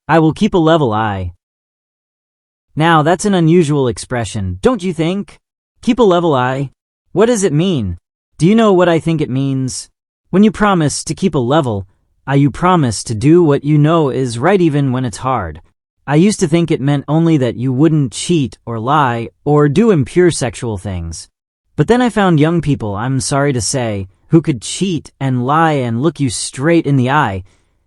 I will keep a level eye. Now that's an unusual expression, don't you think? Keep a level eye? What does it mean? Do you know what I think it means? When you promise to keep a level eye, you promise to do what you know is right even when it's hard. I used to think it meant only that you wouldn't cheat or lie or do impure sexual things. But then I found young people, I'm sorry to say, who could cheat and lie and look you straight in the eye,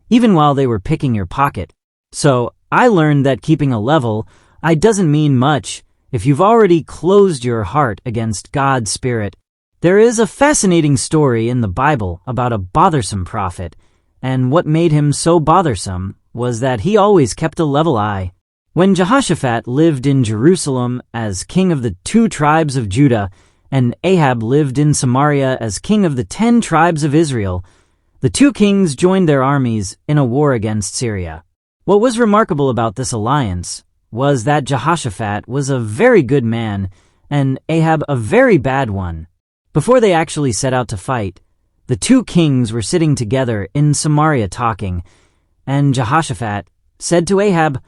even while they were picking your pocket. So I learned that keeping a level eye doesn't mean much if you've already closed your heart against God's Spirit. There is a fascinating story in the Bible about a bothersome prophet, and what made him so bothersome was that he always kept a level eye. When Jehoshaphat lived in Jerusalem as king of the 2 tribes of Judah, and Ahab lived in Samaria as king of the 10 tribes of Israel, the 2 kings joined their armies in a war against Syria. What was remarkable about this alliance was that Jehoshaphat was a very good man and Ahab a very bad one. Before they actually set out to fight, the 2 kings were sitting together in Samaria talking, and Jehoshaphat said to Ahab,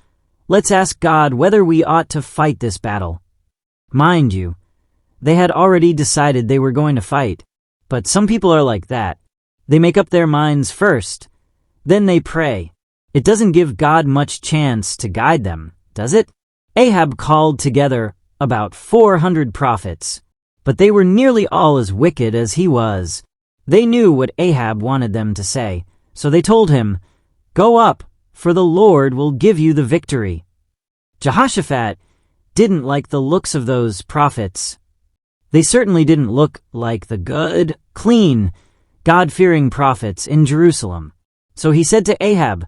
"Let's ask God whether we ought to fight this battle." Mind you, they had already decided they were going to fight, but some people are like that. They make up their minds first, then they pray. It doesn't give God much chance to guide them, does it? Ahab called together about 400 prophets, but they were nearly all as wicked as he was. They knew what Ahab wanted them to say, so they told him, "Go up, for the Lord will give you the victory." Jehoshaphat didn't like the looks of those prophets. They certainly didn't look like the good, clean, God-fearing prophets in Jerusalem. So he said to Ahab,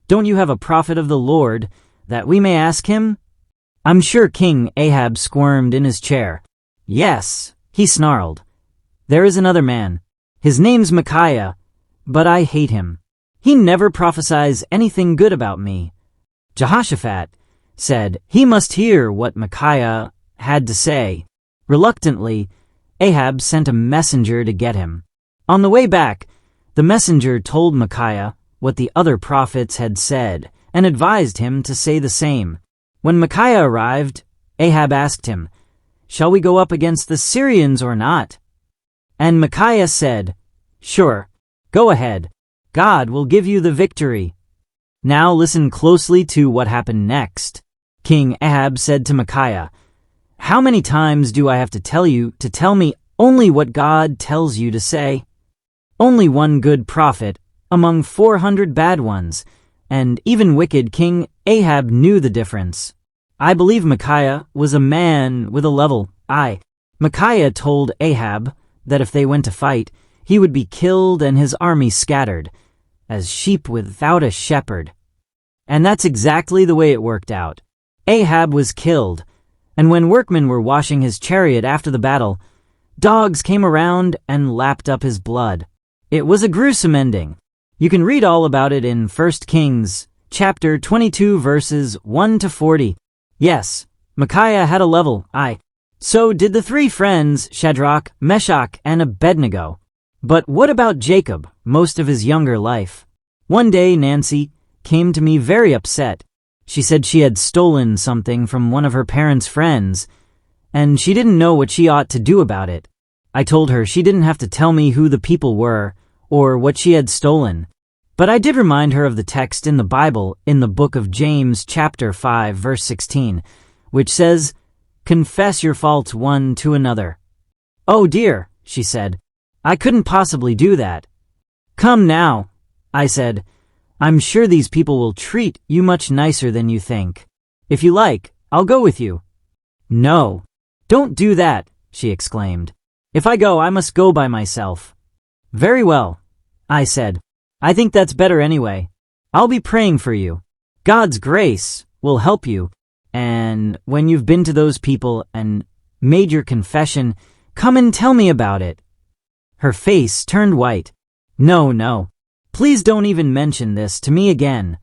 "Don't you have a prophet of the Lord, that we may ask him?" I'm sure King Ahab squirmed in his chair. "Yes," he snarled. "There is another man. His name's Micaiah, but I hate him. He never prophesies anything good about me." Jehoshaphat said he must hear what Micaiah had to say. Reluctantly, Ahab sent a messenger to get him. On the way back, the messenger told Micaiah what the other prophets had said and advised him to say the same. When Micaiah arrived, Ahab asked him, "Shall we go up against the Syrians or not?" And Micaiah said, "Sure, go ahead. God will give you the victory." Now listen closely to what happened next. King Ahab said to Micaiah, "How many times do I have to tell you to tell me only what God tells you to say? Only one good prophet among 400 bad ones, and even wicked King Ahab knew the difference. I believe Micaiah was a man with a level eye." Micaiah told Ahab that if they went to fight, he would be killed and his army scattered, as sheep without a shepherd. And that's exactly the way it worked out. Ahab was killed, and when workmen were washing his chariot after the battle, dogs came around and lapped up his blood. It was a gruesome ending. You can read all about it in 1 Kings, chapter 22, verses 1 to 40. Yes, Micaiah had a level eye. So did the 3 friends, Shadrach, Meshach, and Abednego. But what about Jacob, most of his younger life? One day, Nancy came to me very upset. She said she had stolen something from one of her parents' friends, and she didn't know what she ought to do about it. I told her she didn't have to tell me who the people were or what she had stolen, but I did remind her of the text in the Bible in the book of James, chapter 5, verse 16, which says, "Confess your faults one to another." "Oh dear," she said, "I couldn't possibly do that." "Come now," I said, "I'm sure these people will treat you much nicer than you think. If you like, I'll go with you." "No, don't do that," she exclaimed. "If I go, I must go by myself." "Very well," I said. "I think that's better anyway. I'll be praying for you. God's grace will help you, and when you've been to those people and made your confession, come and tell me about it." Her face turned white. No, please don't even mention this to me again."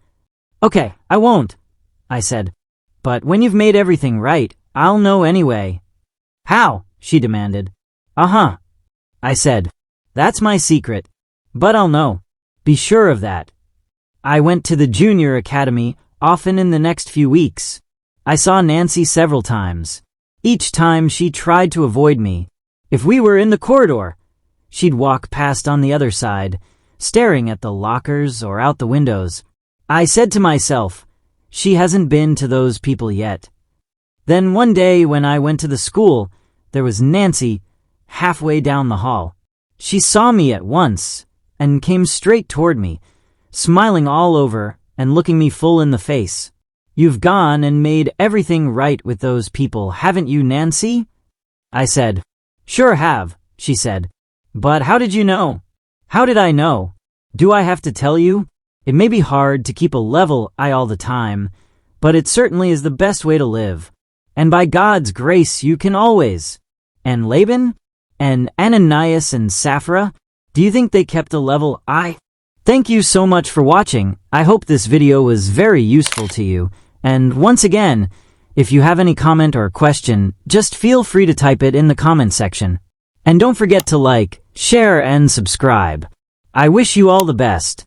"Okay, I won't," I said. "But when you've made everything right, I'll know anyway." "How?" she demanded. "Uh-huh," I said. "That's my secret, but I'll know. Be sure of that." I went to the junior academy often in the next few weeks. I saw Nancy several times. Each time she tried to avoid me. If we were in the corridor, she'd walk past on the other side, staring at the lockers or out the windows. I said to myself, she hasn't been to those people yet. Then one day when I went to the school, there was Nancy halfway down the hall. She saw me at once and came straight toward me, smiling all over and looking me full in the face. You've gone and made everything right with those people, haven't you, Nancy? I said. Sure have, she said. But how did you know? How did I know? Do I have to tell you? It may be hard to keep a level eye all the time, but it certainly is the best way to live. And by God's grace, you can always. And Laban? And Ananias and Sapphira? Do you think they kept a level eye? Thank you so much for watching. I hope this video was very useful to you. And once again, if you have any comment or question, just feel free to type it in the comment section. And don't forget to like, share, and subscribe. I wish you all the best.